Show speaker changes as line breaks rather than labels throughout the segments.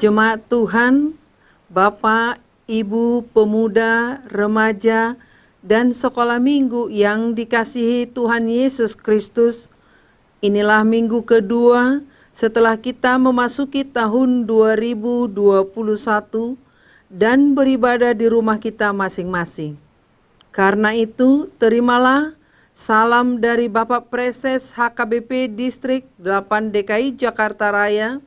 Jemaat Tuhan, Bapak, Ibu, pemuda, remaja, dan sekolah minggu yang dikasihi Tuhan Yesus Kristus, inilah minggu kedua setelah kita memasuki tahun 2021 dan beribadah di rumah kita masing-masing. Karena itu, terimalah salam dari Bapak Preses HKBP Distrik 8 DKI Jakarta Raya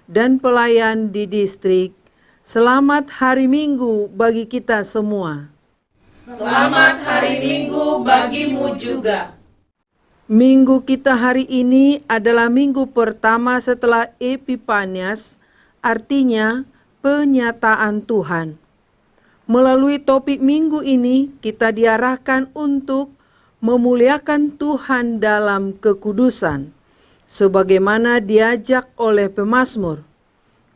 dan pelayan di distrik. Selamat hari Minggu bagi kita semua.
Selamat hari Minggu bagimu juga.
Minggu kita hari ini adalah minggu pertama setelah Epifanias, artinya penyataan Tuhan. Melalui topik minggu ini, kita diarahkan untuk memuliakan Tuhan dalam kekudusan, sebagaimana diajak oleh pemazmur.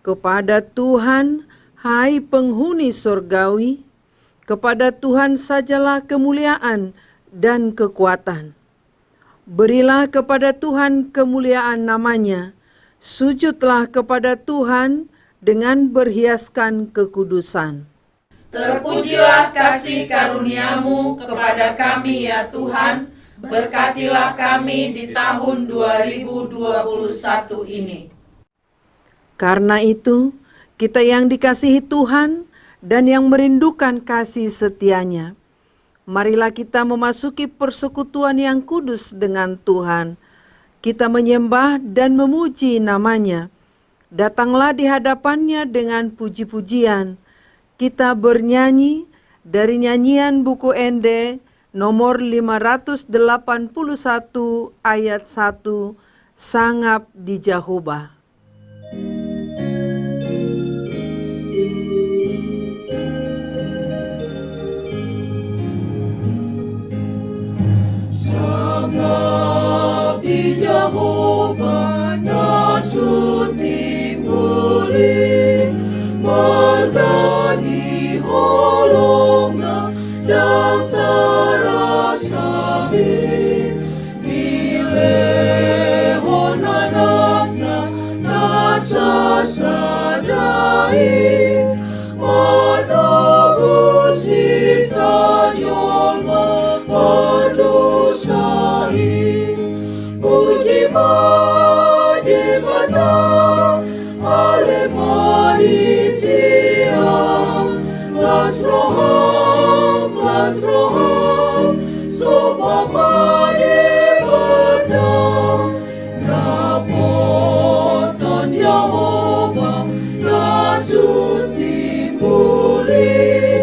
Kepada Tuhan, hai penghuni surgawi, kepada Tuhan sajalah kemuliaan dan kekuatan. Berilah kepada Tuhan kemuliaan namanya, sujudlah kepada Tuhan dengan berhiaskan kekudusan.
Terpujilah kasih karuniamu kepada kami ya Tuhan, berkatilah kami di tahun 2021 ini.
Karena itu, kita yang dikasihi Tuhan dan yang merindukan kasih setianya, marilah kita memasuki persekutuan yang kudus dengan Tuhan. Kita menyembah dan memuji namanya. Datanglah di hadapannya dengan puji-pujian. Kita bernyanyi dari nyanyian buku Ende nomor 581 ayat 1, Sangap di Jehovah.
Sangap di Jehovah nasut timbuli, maldani holongna daktara sabi, milehon anakna nasasadai, managusita jolma padosai, puji madimata ale Malaysia, las roham, sopa madimata, napoton Jehovah, nasut timbuli,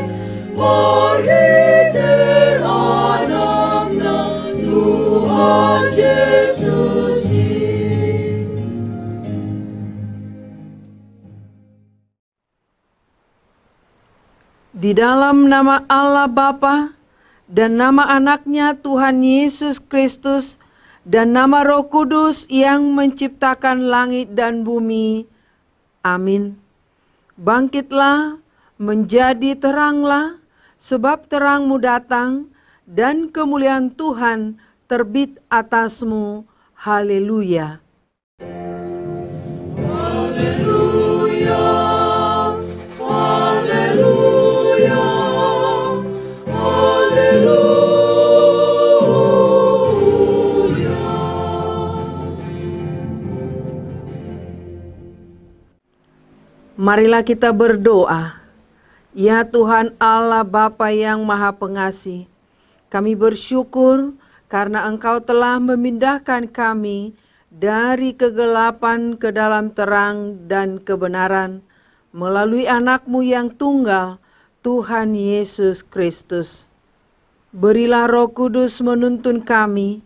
marhite anakna Tuhan Yesus.
Di dalam nama Allah Bapa dan nama anaknya Tuhan Yesus Kristus dan nama Roh Kudus yang menciptakan langit dan bumi. Amin. Bangkitlah, menjadi teranglah, sebab terangmu datang dan kemuliaan Tuhan terbit atasmu. Haleluya.
Haleluya.
Marilah kita berdoa. Ya Tuhan Allah Bapa yang Maha Pengasih, kami bersyukur karena Engkau telah memindahkan kami dari kegelapan ke dalam terang dan kebenaran melalui anak-Mu yang tunggal, Tuhan Yesus Kristus. Berilah Roh Kudus menuntun kami,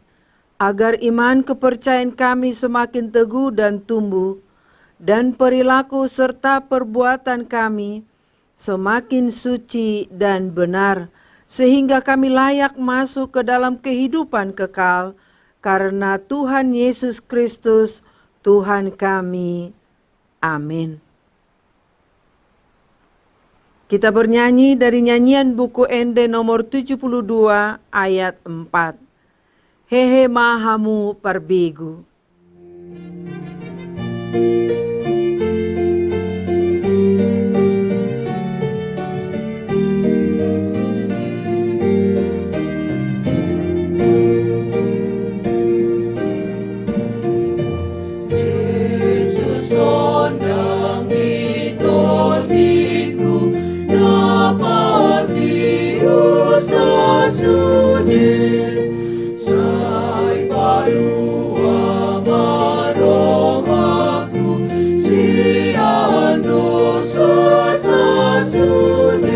agar iman kepercayaan kami semakin teguh dan tumbuh, dan perilaku serta perbuatan kami semakin suci dan benar, sehingga kami layak masuk ke dalam kehidupan kekal, karena Tuhan Yesus Kristus, Tuhan kami. Amin. Kita bernyanyi dari nyanyian buku Ende nomor 72 ayat 4. Hehe mahamu parbegu.
Yesus ondang ditoliku, napati usa sudin, sai palua marohaku, sian dosa sasudin,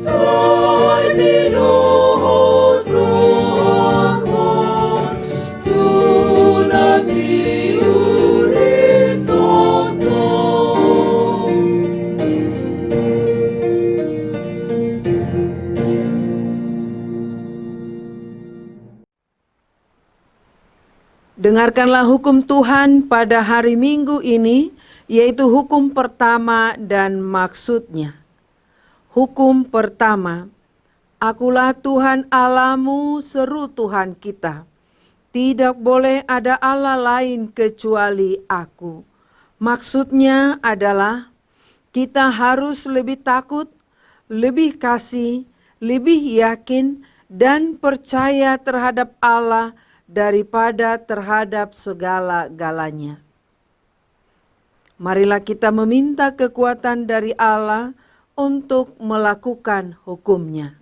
tai didohot rohakon, tunati
Dengarkanlah hukum Tuhan pada hari Minggu ini, yaitu hukum pertama dan maksudnya. Hukum pertama, Akulah Tuhan Allahmu, seru Tuhan kita. Tidak boleh ada Allah lain kecuali Aku. Maksudnya adalah kita harus lebih takut, lebih kasih, lebih yakin, dan percaya terhadap Allah daripada terhadap segala-galanya. Marilah kita meminta kekuatan dari Allah untuk melakukan hukum-Nya.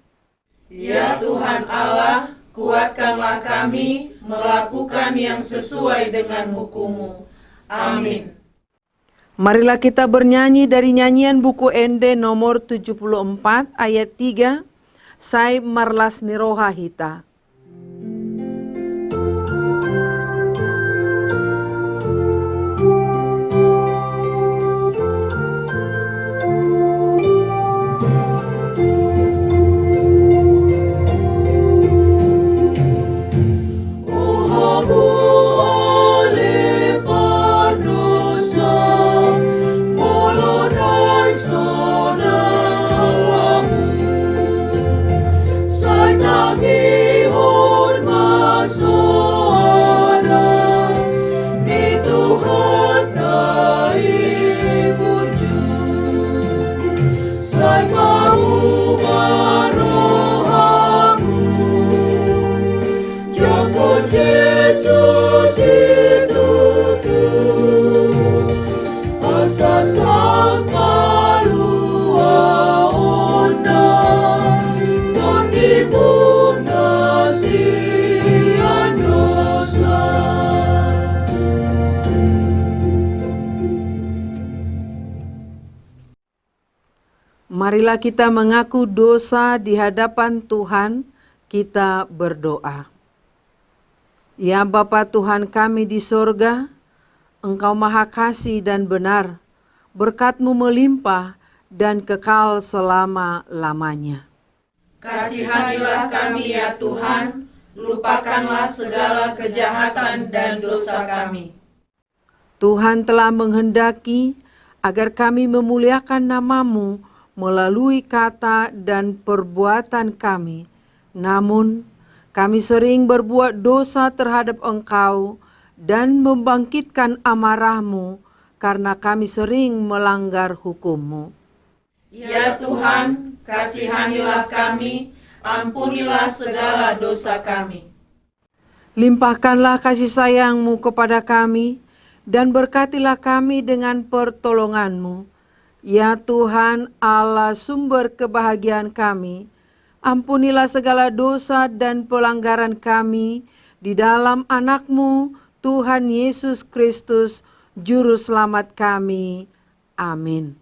Ya Tuhan Allah, kuatkanlah kami melakukan yang sesuai dengan hukum-Mu. Amin.
Marilah kita bernyanyi dari nyanyian buku Ende nomor 74 ayat 3, Sai Marlas Niroha Hita. Marilah kita mengaku dosa di hadapan Tuhan, kita berdoa. Ya Bapa Tuhan kami di sorga, Engkau maha kasih dan benar, berkat-Mu melimpah dan kekal selama-lamanya.
Kasihanilah kami ya Tuhan, lupakanlah segala kejahatan dan dosa kami.
Tuhan telah menghendaki agar kami memuliakan nama-Mu melalui kata dan perbuatan kami. Namun, kami sering berbuat dosa terhadap Engkau dan membangkitkan amarah-Mu karena kami sering melanggar hukum-Mu.
Ya Tuhan, kasihanilah kami, ampunilah segala dosa kami.
Limpahkanlah kasih sayang-Mu kepada kami dan berkatilah kami dengan pertolongan-Mu, Ya Tuhan Allah sumber kebahagiaan kami, ampunilah segala dosa dan pelanggaran kami di dalam Anak-Mu, Tuhan Yesus Kristus, Juru Selamat kami. Amin.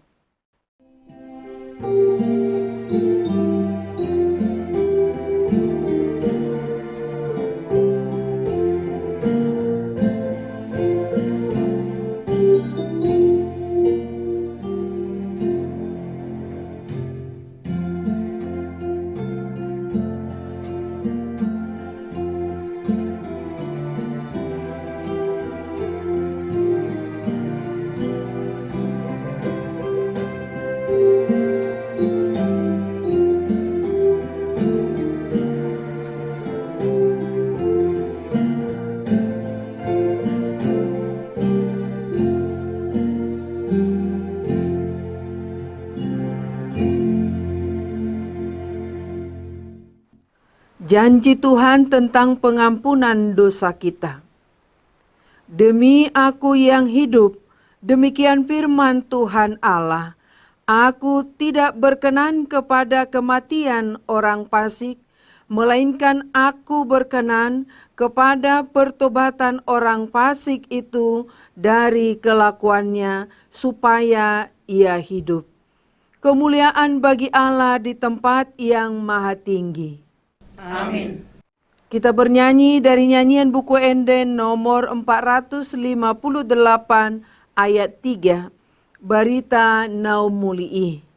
Janji Tuhan tentang pengampunan dosa kita. Demi Aku yang hidup, demikian firman Tuhan Allah, Aku tidak berkenan kepada kematian orang fasik, melainkan Aku berkenan kepada pertobatan orang fasik itu dari kelakuannya, supaya ia hidup. Kemuliaan bagi Allah di tempat yang maha tinggi.
Amin.
Kita bernyanyi dari nyanyian buku Enden nomor 458 ayat 3, Barita Nau Mulii.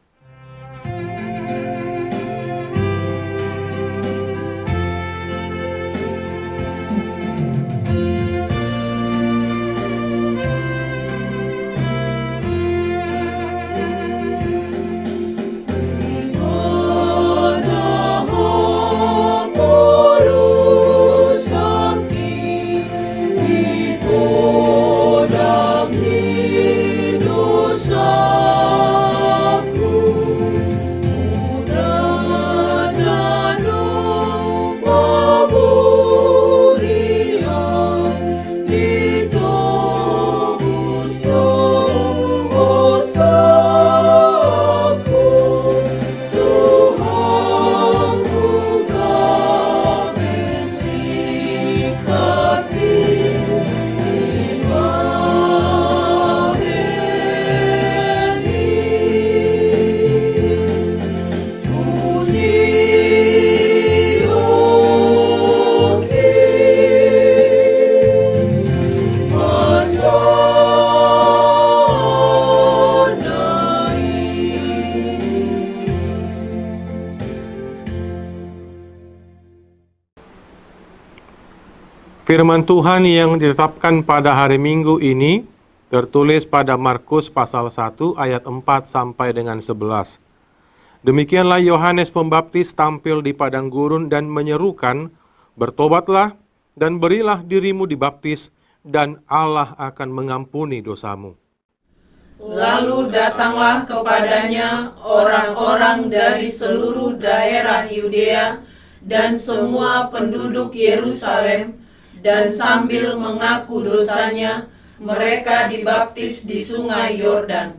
Firman Tuhan yang ditetapkan pada hari Minggu ini tertulis pada Markus pasal 1 ayat 4 sampai dengan 11. Demikianlah Yohanes Pembaptis tampil di padang gurun dan menyerukan, "Bertobatlah dan berilah dirimu dibaptis, dan Allah akan mengampuni dosamu."
Lalu datanglah kepadanya orang-orang dari seluruh daerah Yudea dan semua penduduk Yerusalem, dan sambil mengaku dosanya, mereka dibaptis di sungai Yordan.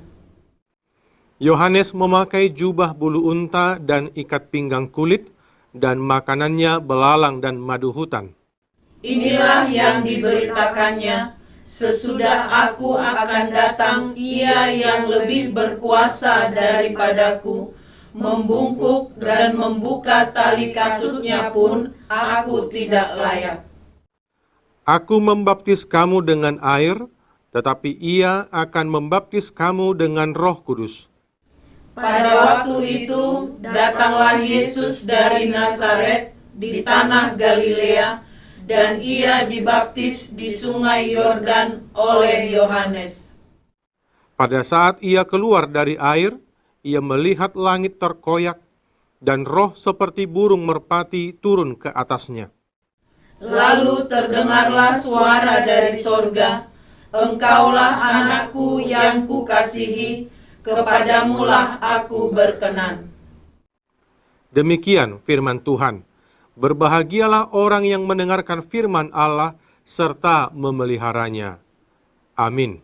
Yohanes memakai jubah bulu unta dan ikat pinggang kulit, dan makanannya belalang dan madu hutan.
Inilah yang diberitakannya, sesudah Aku akan datang, Ia yang lebih berkuasa daripadaku, membungkuk dan membuka tali kasutnya pun Aku tidak layak.
Aku membaptis kamu dengan air, tetapi Ia akan membaptis kamu dengan Roh Kudus.
Pada waktu itu datanglah Yesus dari Nazaret di tanah Galilea, dan Ia dibaptis di sungai Yordan oleh Yohanes.
Pada saat Ia keluar dari air, Ia melihat langit terkoyak, dan roh seperti burung merpati turun ke atasnya.
Lalu terdengarlah suara dari sorga, "Engkaulah Anakku yang Kukasihi, kepadamulah Aku berkenan."
Demikian firman Tuhan. Berbahagialah orang yang mendengarkan firman Allah serta memeliharanya. Amin.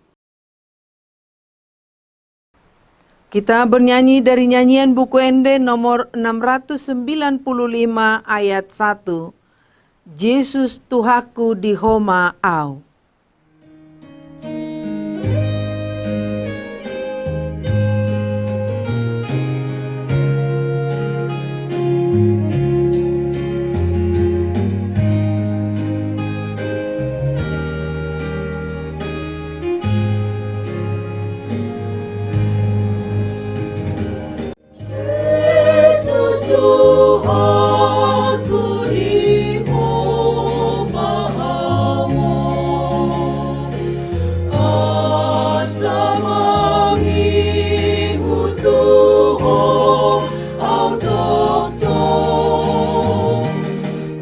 Kita bernyanyi dari nyanyian buku Ende nomor 695 ayat 1. Yesus Tuhaku di homa au.
Yesus Tuhanku di homa awam, asa mangihu Tuhan au doktor.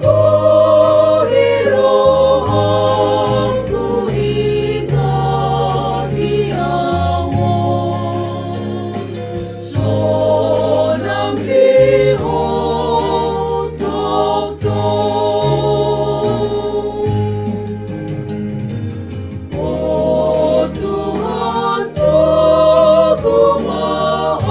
Kuhirohanku ingat di awam, sonang lihong doktor. Oh Tuhan, Tuku maaf.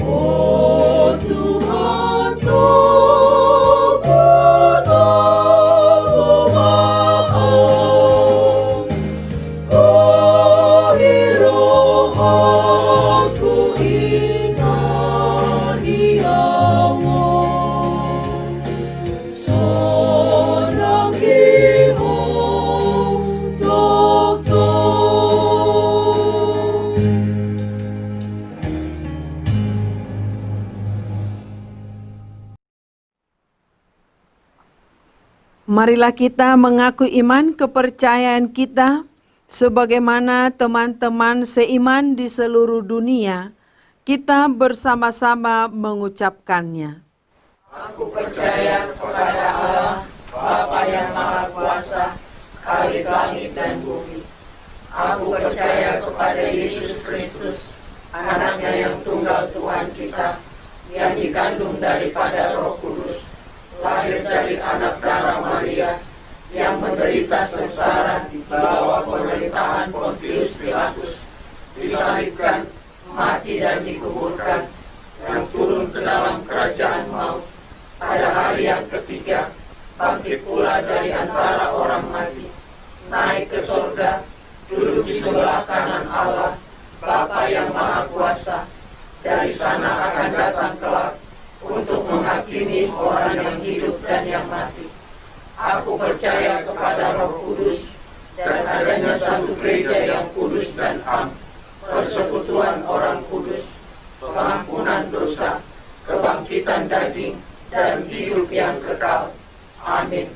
Oh Tuhan, Tuku maaf. Kuhirohanku ingat di awam, sonang lihong doktor.
Marilah kita mengaku iman kepercayaan kita sebagaimana teman-teman seiman di seluruh dunia. Kita bersama-sama mengucapkannya.
Aku percaya kepada Allah, Bapa yang Maha Kuasa, Khalik langit dan bumi. Aku percaya kepada Yesus Kristus, anaknya yang tunggal Tuhan kita, yang dikandung daripada Roh Kudus, lahir dari anak darah Maria, yang menderita sengsara di bawah pemerintahan Pontius Pilatus, disalibkan, mati dan dikuburkan, yang turun ke dalam kerajaan maut, pada hari yang ketiga, bangkit pula dari antara orang mati, naik ke sorga, duduk di sebelah kanan Allah, Bapa yang Maha Kuasa. Dari sana akan datang kelak untuk menghakimi orang yang hidup dan yang mati. Aku percaya kepada Roh Kudus dan adanya satu gereja yang kudus dan am, persekutuan orang kudus, pengampunan dosa, kebangkitan daging, dan hidup yang kekal. Amin.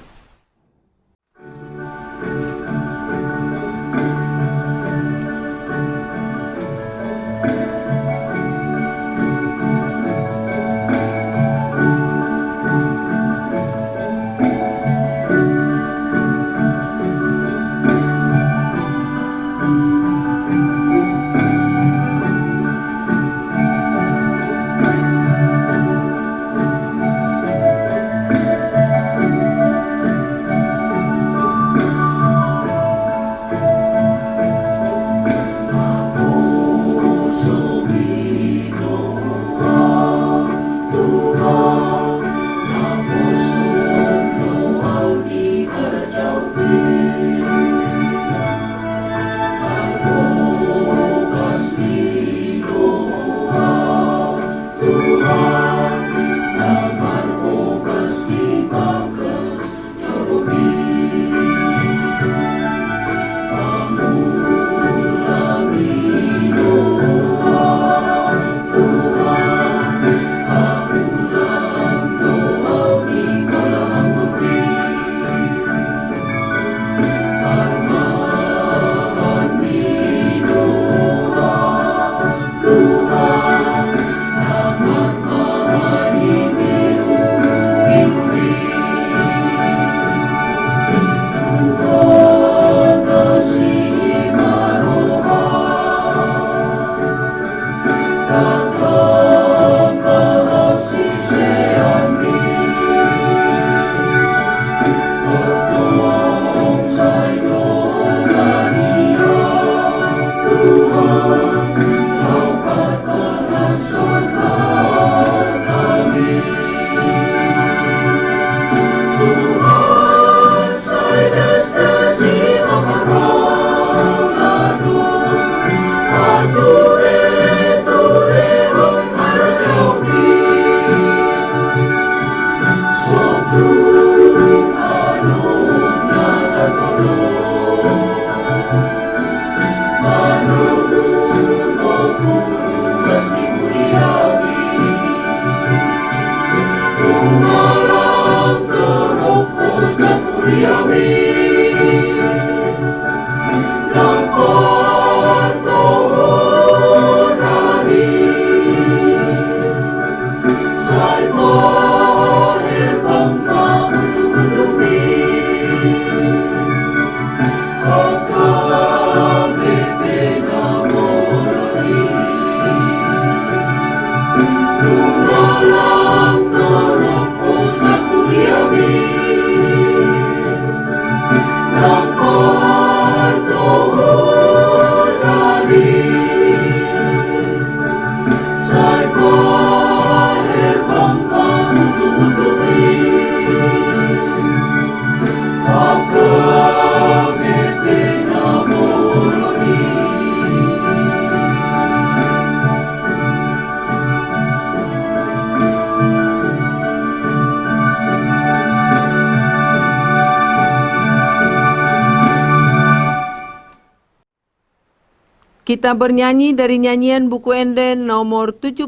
Kita bernyanyi dari nyanyian buku Enden nomor 71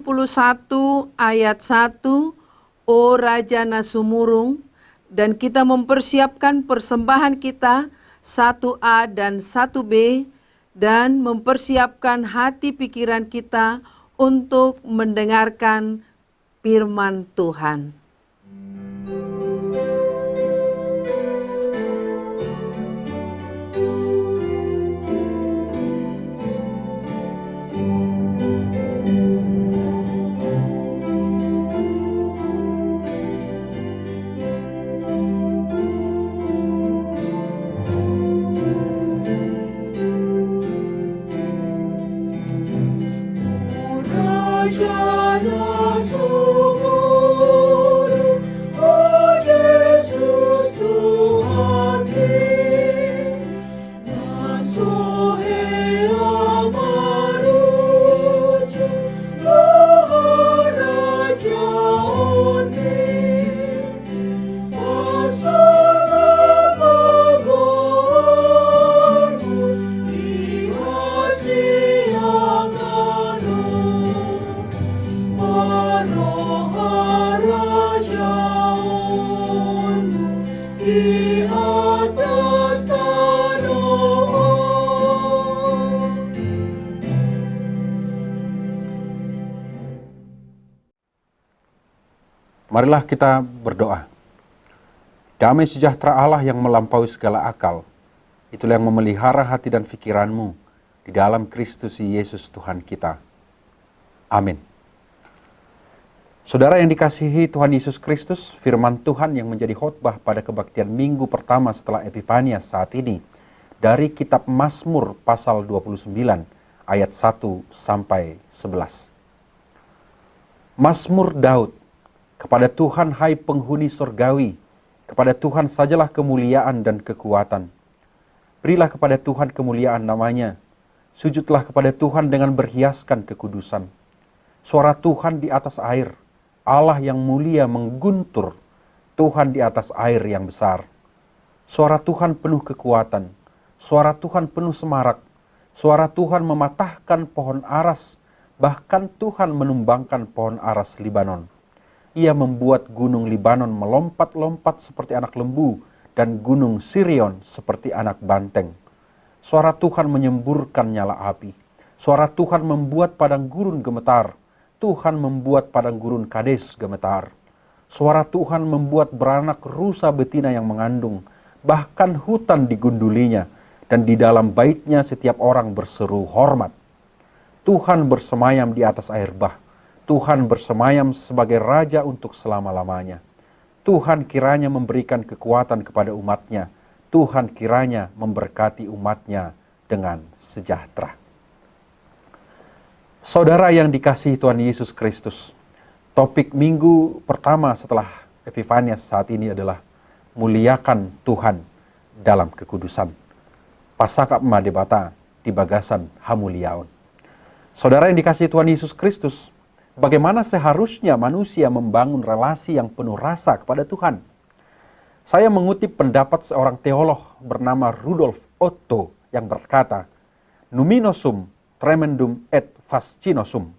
ayat 1, O Raja Nasumurung, dan kita mempersiapkan persembahan kita 1A dan 1B, dan mempersiapkan hati pikiran kita untuk mendengarkan firman Tuhan.
Raja Nasumurung, oh Yesus Tuhan kita, Nasohe amaruju, Maharaja Oni, Asala Magormu, Ihasiangano, Maharajaon di atas tanah.
Marilah kita berdoa. Damai sejahtera Allah yang melampaui segala akal, itulah yang memelihara hati dan pikiranmu di dalam Kristus Yesus Tuhan kita. Amin. Saudara yang dikasihi Tuhan Yesus Kristus, firman Tuhan yang menjadi khotbah pada kebaktian minggu pertama setelah Epifanias saat ini, dari kitab Mazmur pasal 29 ayat 1 sampai 11. Mazmur Daud, kepada Tuhan hai penghuni surgawi, kepada Tuhan sajalah kemuliaan dan kekuatan. Berilah kepada Tuhan kemuliaan namanya, sujudlah kepada Tuhan dengan berhiaskan kekudusan. Suara Tuhan di atas air, Allah yang mulia mengguntur, Tuhan di atas air yang besar. Suara Tuhan penuh kekuatan, suara Tuhan penuh semarak, suara Tuhan mematahkan pohon aras, bahkan Tuhan menumbangkan pohon aras Libanon. Ia membuat gunung Libanon melompat-lompat seperti anak lembu, dan gunung Sirion seperti anak banteng. Suara Tuhan menyemburkan nyala api. Suara Tuhan membuat padang gurun gemetar. Tuhan membuat padang gurun Kades gemetar. Suara Tuhan membuat beranak rusa betina yang mengandung. Bahkan hutan digundulinya, dan di dalam baitnya setiap orang berseru hormat. Tuhan bersemayam di atas air bah. Tuhan bersemayam sebagai raja untuk selama-lamanya. Tuhan kiranya memberikan kekuatan kepada umatnya. Tuhan kiranya memberkati umatnya dengan sejahtera. Saudara yang dikasihi Tuhan Yesus Kristus, topik minggu pertama setelah Epifanias saat ini adalah muliakan Tuhan dalam kekudusan. Pasaka Madebata di Bagasan Hamuliaon. Saudara yang dikasihi Tuhan Yesus Kristus, bagaimana seharusnya manusia membangun relasi yang penuh rasa kepada Tuhan? Saya mengutip pendapat seorang teolog bernama Rudolf Otto yang berkata, Numinosum tremendum et fascinosum,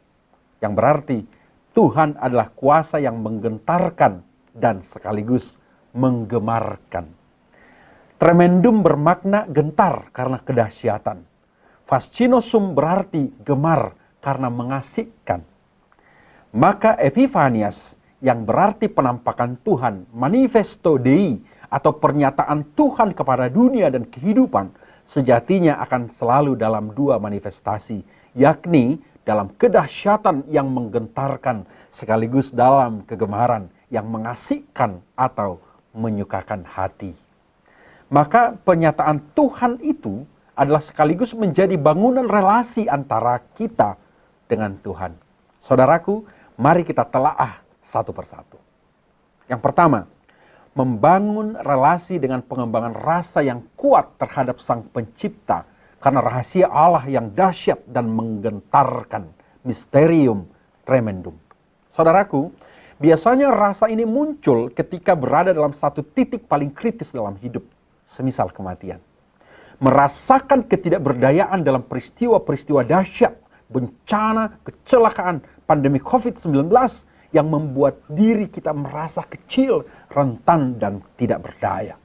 yang berarti Tuhan adalah kuasa yang menggentarkan dan sekaligus menggemarkan. Tremendum bermakna gentar karena kedahsyatan. Fascinosum berarti gemar karena mengasihkan. Maka Epifanias yang berarti penampakan Tuhan, manifesto Dei atau pernyataan Tuhan kepada dunia dan kehidupan, sejatinya akan selalu dalam dua manifestasi, yakni dalam kedahsyatan yang menggentarkan sekaligus dalam kegemaran yang mengasihkan atau menyukakan hati. Maka pernyataan Tuhan itu adalah sekaligus menjadi bangunan relasi antara kita dengan Tuhan. Saudaraku, mari kita telaah satu persatu. Yang pertama, membangun relasi dengan pengembangan rasa yang kuat terhadap Sang Pencipta karena rahasia Allah yang dahsyat dan menggentarkan, misterium tremendum. Saudaraku, biasanya rasa ini muncul ketika berada dalam satu titik paling kritis dalam hidup, semisal kematian. merasakan ketidakberdayaan dalam peristiwa-peristiwa dahsyat, bencana, kecelakaan, pandemi COVID-19 yang membuat diri kita merasa kecil, rentan, dan tidak berdaya.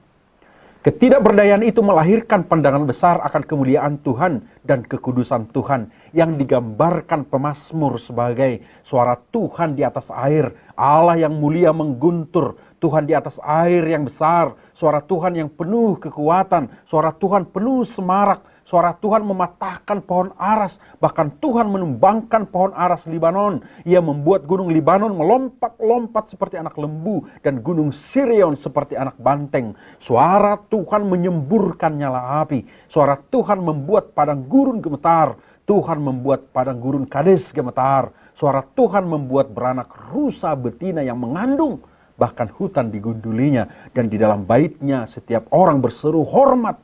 Ketidakberdayaan itu melahirkan pandangan besar akan kemuliaan Tuhan dan kekudusan Tuhan yang digambarkan pemazmur sebagai suara Tuhan di atas air, Allah yang mulia mengguntur, Tuhan di atas air yang besar, suara Tuhan yang penuh kekuatan, suara Tuhan penuh semarak, suara Tuhan mematahkan pohon aras, bahkan Tuhan menumbangkan pohon aras Libanon. Ia membuat gunung Libanon melompat-lompat seperti anak lembu dan gunung Sirion seperti anak banteng. Suara Tuhan menyemburkan nyala api, suara Tuhan membuat padang gurun gemetar, Tuhan membuat padang gurun Kades gemetar, suara Tuhan membuat beranak rusa betina yang mengandung, bahkan hutan digundulinya, dan di dalam baitnya setiap orang berseru hormat.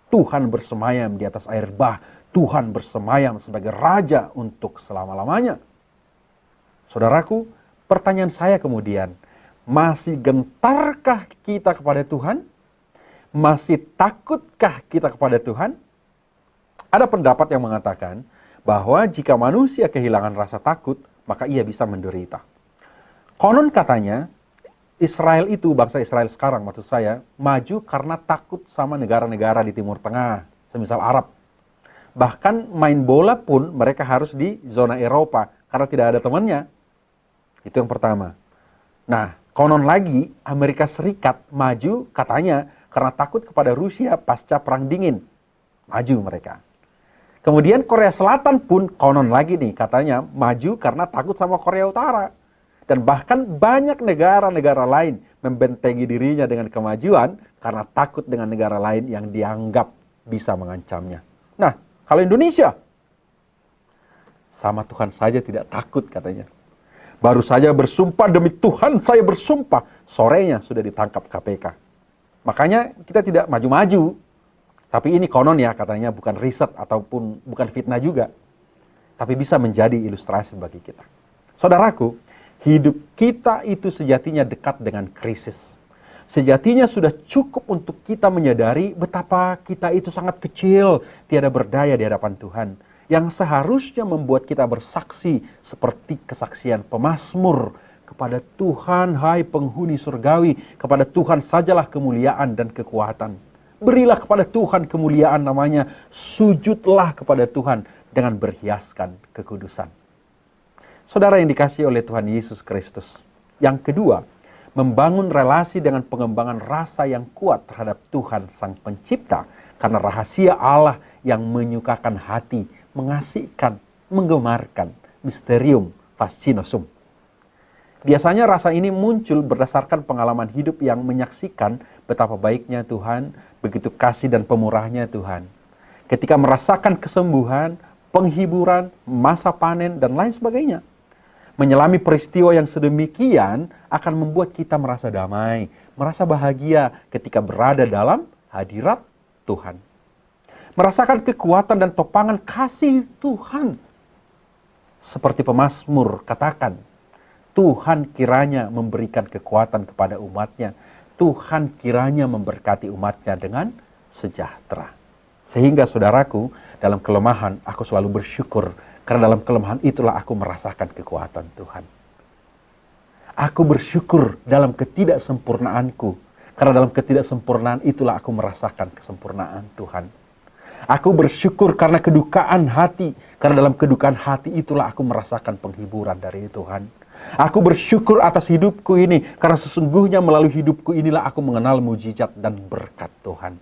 Tuhan bersemayam di atas air bah, Tuhan bersemayam sebagai Raja untuk selama-lamanya. Saudaraku, pertanyaan saya kemudian, masih gentarkah kita kepada Tuhan? Masih takutkah kita kepada Tuhan? Ada pendapat yang mengatakan bahwa jika manusia kehilangan rasa takut, maka ia bisa menderita. Konon katanya, Israel itu, bangsa Israel sekarang maksud saya, maju karena takut sama negara-negara di Timur Tengah, semisal Arab. Bahkan main bola pun mereka harus di zona Eropa, karena tidak ada temannya. Itu yang pertama. Nah, konon lagi Amerika Serikat maju katanya karena takut kepada Rusia pasca Perang Dingin. Maju mereka. Kemudian Korea Selatan pun konon lagi nih katanya maju karena takut sama Korea Utara. Dan bahkan banyak negara-negara lain membentengi dirinya dengan kemajuan karena takut dengan negara lain yang dianggap bisa mengancamnya. Nah, kalau Indonesia, sama Tuhan saja tidak takut katanya. Baru saja bersumpah, demi Tuhan saya bersumpah, sorenya sudah ditangkap KPK. Makanya kita tidak maju-maju. Tapi ini konon ya katanya, bukan riset ataupun bukan fitnah juga. Tapi bisa menjadi ilustrasi bagi kita. Saudaraku, hidup kita itu sejatinya dekat dengan krisis. Sejatinya sudah cukup untuk kita menyadari betapa kita itu sangat kecil, tiada berdaya di hadapan Tuhan. Yang seharusnya membuat kita bersaksi seperti kesaksian pemazmur. Kepada Tuhan, hai penghuni surgawi, kepada Tuhan sajalah kemuliaan dan kekuatan. Berilah kepada Tuhan kemuliaan namanya, sujudlah kepada Tuhan dengan berhiaskan kekudusan. Saudara yang dikasihi oleh Tuhan Yesus Kristus. Yang kedua, membangun relasi dengan pengembangan rasa yang kuat terhadap Tuhan Sang Pencipta. Karena rahasia Allah yang menyukakan hati, mengasihkan, menggemarkan, misterium fascinosum. Biasanya rasa ini muncul berdasarkan pengalaman hidup yang menyaksikan betapa baiknya Tuhan, begitu kasih dan pemurahnya Tuhan. Ketika merasakan kesembuhan, penghiburan, masa panen, dan lain sebagainya. Menyelami peristiwa yang sedemikian akan membuat kita merasa damai, merasa bahagia ketika berada dalam hadirat Tuhan. Merasakan kekuatan dan topangan kasih Tuhan. Seperti pemazmur katakan, Tuhan kiranya memberikan kekuatan kepada umatnya. Tuhan kiranya memberkati umatnya dengan sejahtera. Sehingga saudaraku, dalam kelemahan aku selalu bersyukur. Karena dalam kelemahan itulah aku merasakan kekuatan Tuhan. Aku bersyukur dalam ketidaksempurnaanku. Karena dalam ketidaksempurnaan itulah aku merasakan kesempurnaan Tuhan. Aku bersyukur karena kedukaan hati. Karena dalam kedukaan hati itulah aku merasakan penghiburan dari Tuhan. Aku bersyukur atas hidupku ini. Karena sesungguhnya melalui hidupku inilah aku mengenal mujizat dan berkat Tuhan.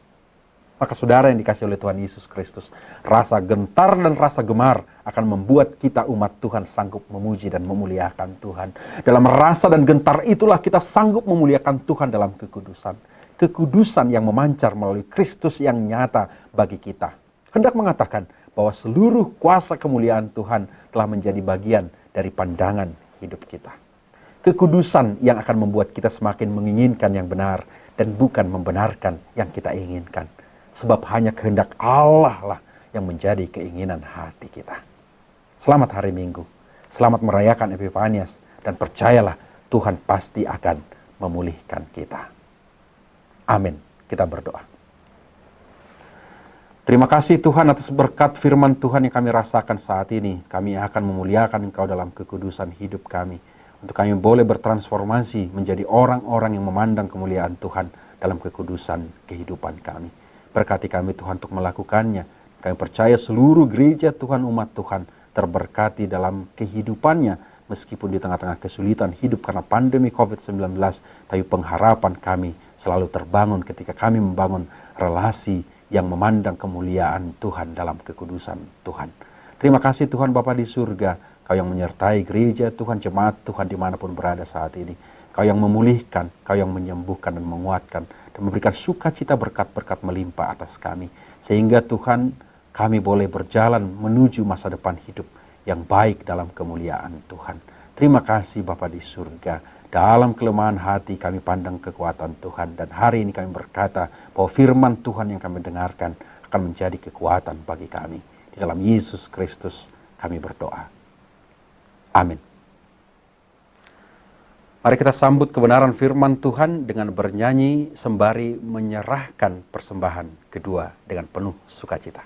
Maka saudara yang dikasihi oleh Tuhan Yesus Kristus, rasa gentar dan rasa gemar akan membuat kita umat Tuhan sanggup memuji dan memuliakan Tuhan. Dalam rasa dan gentar itulah kita sanggup memuliakan Tuhan dalam kekudusan. Kekudusan yang memancar melalui Kristus yang nyata bagi kita. Hendak mengatakan bahwa seluruh kuasa kemuliaan Tuhan telah menjadi bagian dari pandangan hidup kita. Kekudusan yang akan membuat kita semakin menginginkan yang benar dan bukan membenarkan yang kita inginkan. Sebab hanya kehendak Allah lah yang menjadi keinginan hati kita. Selamat hari Minggu. Selamat merayakan Epifanias. Dan percayalah Tuhan pasti akan memulihkan kita. Amin. Kita berdoa. Terima kasih Tuhan atas berkat firman Tuhan yang kami rasakan saat ini. Kami akan memuliakan Engkau dalam kekudusan hidup kami. Untuk kami boleh bertransformasi menjadi orang-orang yang memandang kemuliaan Tuhan dalam kekudusan kehidupan kami. Berkati kami Tuhan untuk melakukannya. Kami percaya seluruh gereja Tuhan, umat Tuhan terberkati dalam kehidupannya. Meskipun di tengah-tengah kesulitan hidup karena pandemi COVID-19. Tapi pengharapan kami selalu terbangun ketika kami membangun relasi yang memandang kemuliaan Tuhan dalam kekudusan Tuhan. Terima kasih Tuhan Bapa di surga, Kau yang menyertai gereja Tuhan, jemaat Tuhan dimanapun berada saat ini. Kau yang memulihkan, Kau yang menyembuhkan dan menguatkan, dan memberikan sukacita berkat-berkat melimpah atas kami. Sehingga Tuhan, kami boleh berjalan menuju masa depan hidup yang baik dalam kemuliaan Tuhan. Terima kasih Bapa di surga. Dalam kelemahan hati kami pandang kekuatan Tuhan. Dan hari ini kami berkata bahwa firman Tuhan yang kami dengarkan akan menjadi kekuatan bagi kami. Di dalam Yesus Kristus kami berdoa. Amin. Mari kita sambut kebenaran firman Tuhan dengan bernyanyi sembari menyerahkan persembahan kedua dengan penuh sukacita.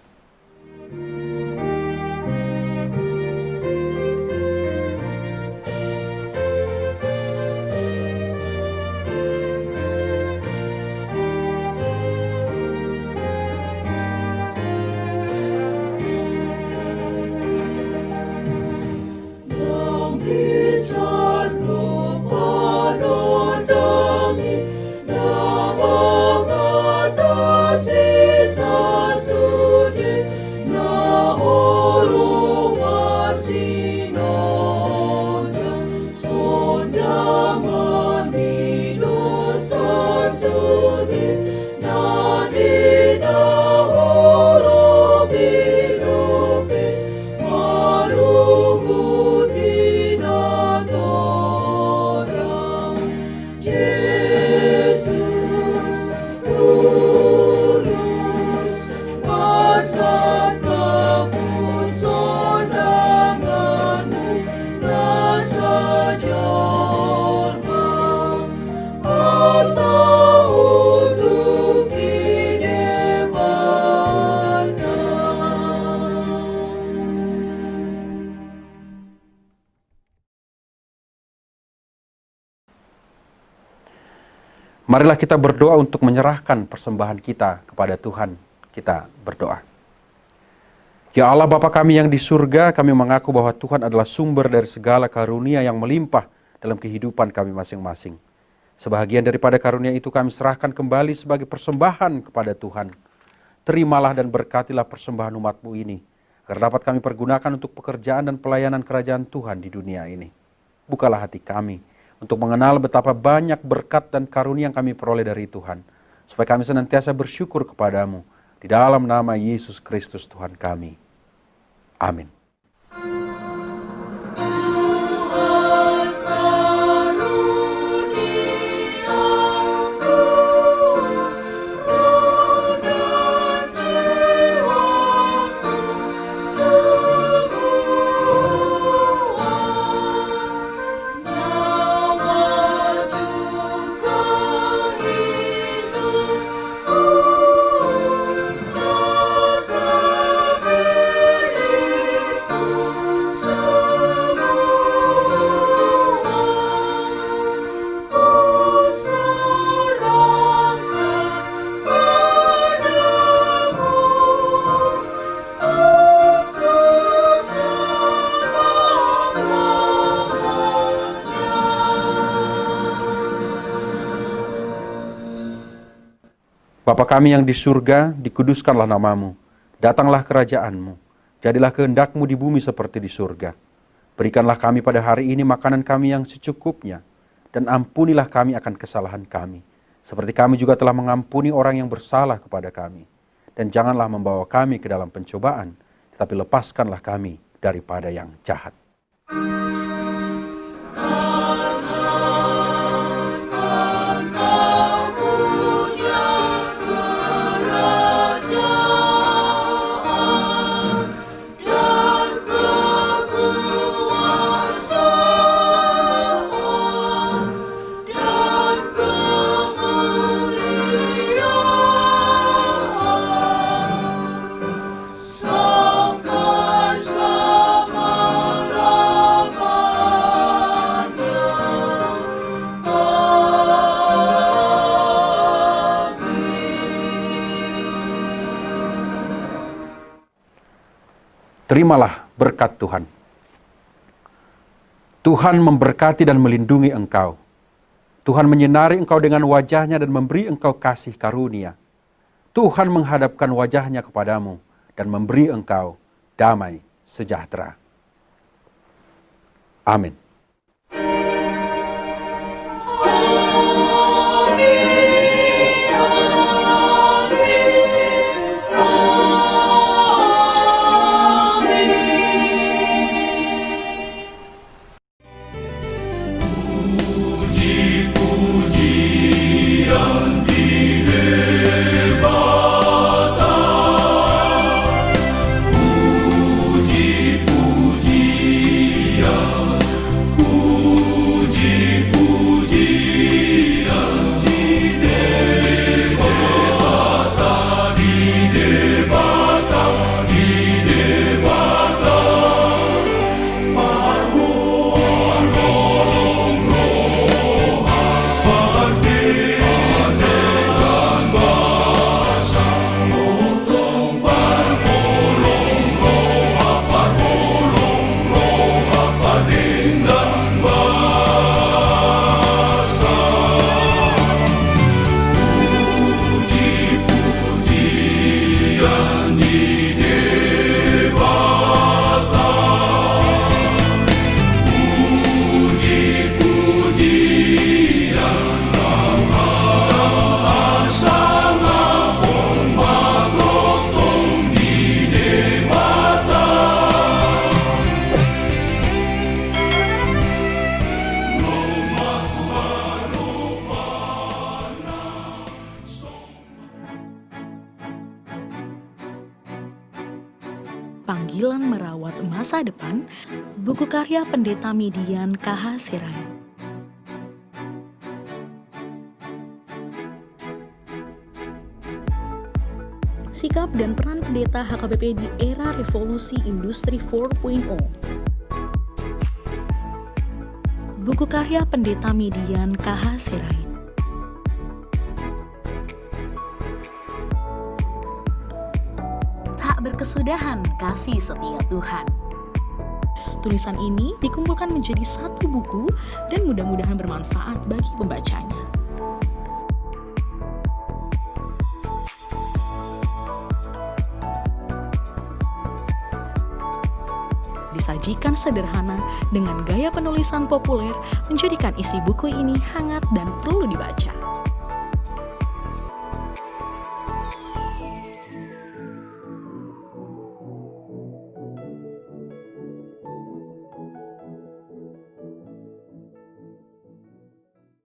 Marilah kita berdoa untuk menyerahkan persembahan kita kepada Tuhan. Kita berdoa. Ya Allah Bapa kami yang di surga, kami mengaku bahwa Tuhan adalah sumber dari segala karunia yang melimpah dalam kehidupan kami masing-masing. Sebahagian daripada karunia itu kami serahkan kembali sebagai persembahan kepada Tuhan. Terimalah dan berkatilah persembahan umat-Mu ini, agar dapat kami pergunakan untuk pekerjaan dan pelayanan kerajaan Tuhan di dunia ini. Bukalah hati kami untuk mengenal betapa banyak berkat dan karunia yang kami peroleh dari Tuhan, supaya kami senantiasa bersyukur kepadamu, di dalam nama Yesus Kristus Tuhan kami. Amin. Bapa kami yang di surga, dikuduskanlah namamu. Datanglah kerajaan-Mu. Jadilah kehendak-Mu di bumi seperti di surga. Berikanlah kami pada hari ini makanan kami yang secukupnya. Dan ampunilah kami akan kesalahan kami. Seperti kami juga telah mengampuni orang yang bersalah kepada kami. Dan janganlah membawa kami ke dalam pencobaan, tetapi lepaskanlah kami daripada yang jahat. Terimalah berkat Tuhan. Tuhan memberkati dan melindungi engkau. Tuhan menyinari engkau dengan wajah-Nya dan memberi engkau kasih karunia. Tuhan menghadapkan wajah-Nya kepadamu dan memberi engkau damai sejahtera. Amin.
Panggilan Merawat Masa Depan, buku karya Pendeta Midian K.H. Sirait. Sikap dan peran pendeta HKBP di era revolusi industri 4.0. Buku karya Pendeta Midian K.H. Sirait. Berkesudahan kasih setia Tuhan. Tulisan ini dikumpulkan menjadi satu buku dan mudah-mudahan bermanfaat bagi pembacanya. Disajikan sederhana dengan gaya penulisan populer menjadikan isi buku ini hangat dan perlu dibaca.